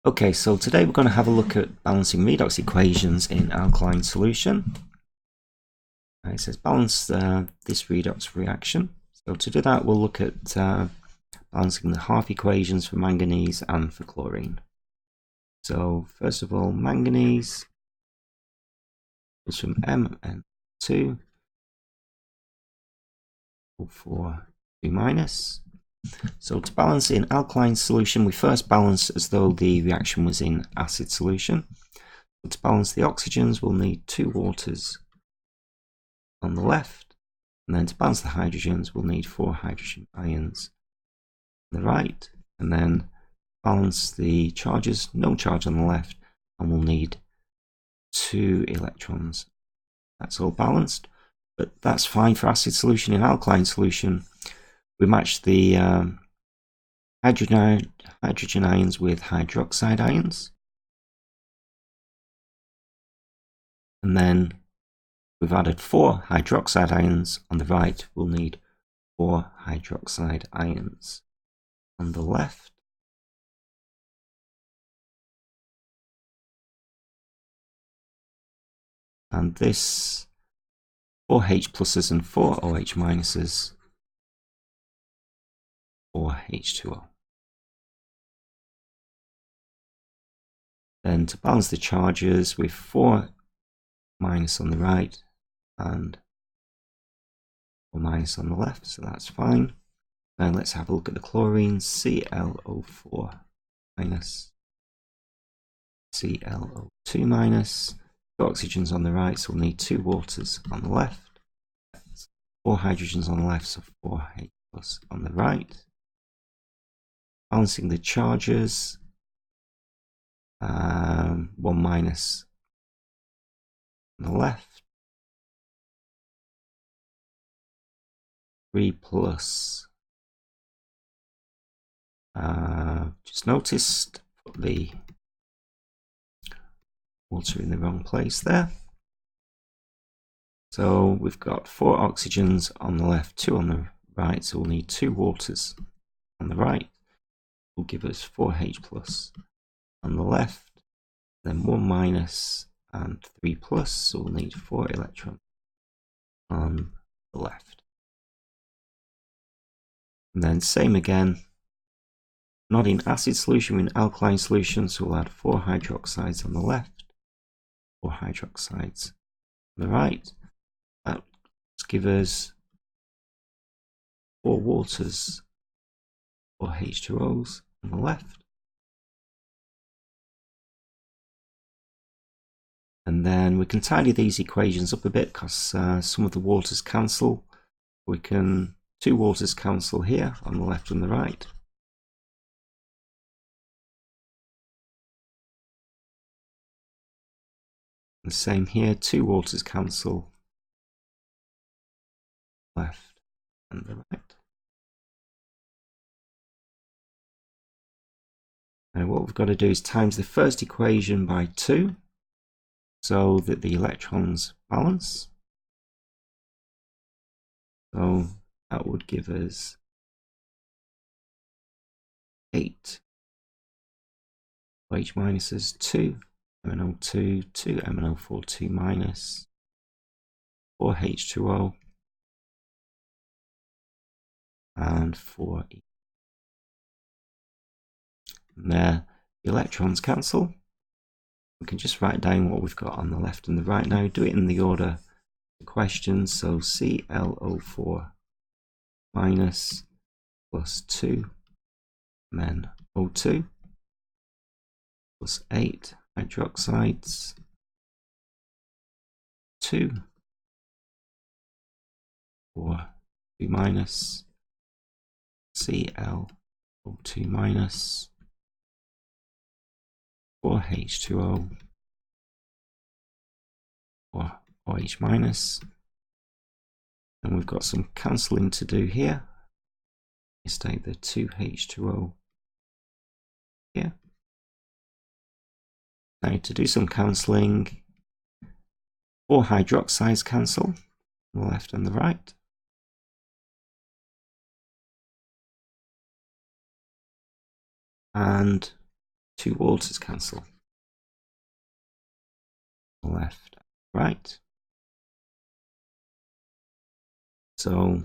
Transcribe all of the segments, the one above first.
Okay, so today we're going to have a look at balancing redox equations in alkaline solution. It says balance this redox reaction. So to do that, we'll look at balancing the half equations for manganese and for chlorine. So first of all, manganese is from Mn2 for 2 minus. So to balance in alkaline solution, we first balance as though the reaction was in acid solution. So to balance the oxygens, we'll need 2 waters on the left, and then to balance the hydrogens, we'll need 4 hydrogen ions on the right, and then balance the charges, no charge on the left, and we'll need 2 electrons. That's all balanced, but that's fine for acid solution. In alkaline solution, we match the hydrogen ions with hydroxide ions, and then we've added 4 hydroxide ions on the right. We'll need 4 hydroxide ions on the left. And this 4 H pluses and 4 OH minuses, 4 H2O. Then to balance the charges, with 4 minus on the right and 4 minus on the left, so that's fine. Then let's have a look at the chlorine. ClO4 minus, ClO2 minus. 2 oxygens on the right, so we'll need 2 waters on the left. 4 hydrogens on the left, so 4 H plus on the right. Balancing the charges, 1 minus on the left, 3 plus. Just noticed, put the water in the wrong place there. So we've got 4 oxygens on the left, 2 on the right, so we'll need 2 waters on the right. Will give us 4H plus on the left, then 1 minus and 3 plus, so we'll need 4 electrons on the left. And then same again, not in acid solution, we're in alkaline solution, so we'll add 4 hydroxides on the left, 4 hydroxides on the right. That gives us 4 waters, 4 H2Os on the left. And then we can tidy these equations up a bit because some of the waters cancel. We can 2 waters cancel here on the left and the right. And same here, 2 waters cancel left and the right. And what we've got to do is times the first equation by 2 so that the electrons balance. So that would give us 8 OH minuses, 2 MnO2, 2 MnO4, 2 minus, 4 H2O, and 4 E. And there, the electrons cancel. We can just write down what we've got on the left and the right now. Do it in the order of the question. So ClO4 minus plus 2 MnO2 plus 8 hydroxides, 2 4 2 minus, ClO2 minus, 4 H2O, 4 OH minus, and we've got some cancelling to do here. Let's take the 2 H2O here. Now to do some cancelling, 4 hydroxides cancel on the left and the right. And 2 waters cancel. Left, right. So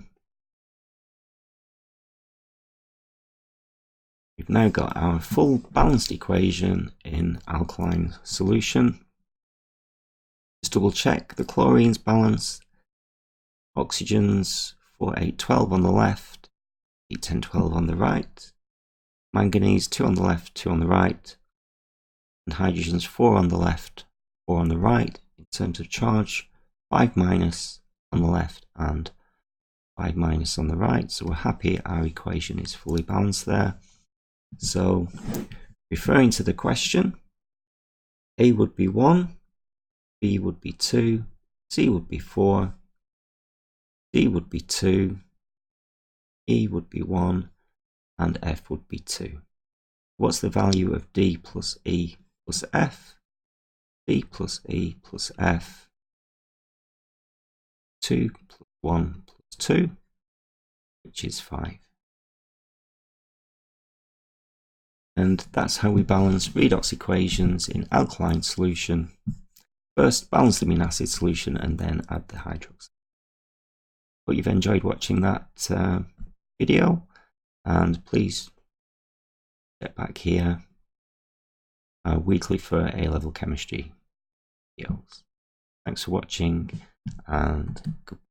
we've now got our full balanced equation in alkaline solution. Just double check the chlorines balance. Oxygens 4, 8, 12 on the left, 8, 10, 12 on the right. Manganese 2 on the left, 2 on the right. And hydrogens 4 on the left, 4 on the right. In terms of charge, 5 minus on the left and 5 minus on the right. So we're happy our equation is fully balanced there. So referring to the question, A would be 1, B would be 2, C would be 4, D would be 2, E would be 1, and F would be 2. What's the value of D plus E plus F? D plus E plus F. 2 plus 1 plus 2, which is 5. And that's how we balance redox equations in alkaline solution. First, balance them in acid solution and then add the hydroxide. Hope you've enjoyed watching that video, and please get back here weekly for A-Level Chemistry videos. Thanks for watching, and goodbye.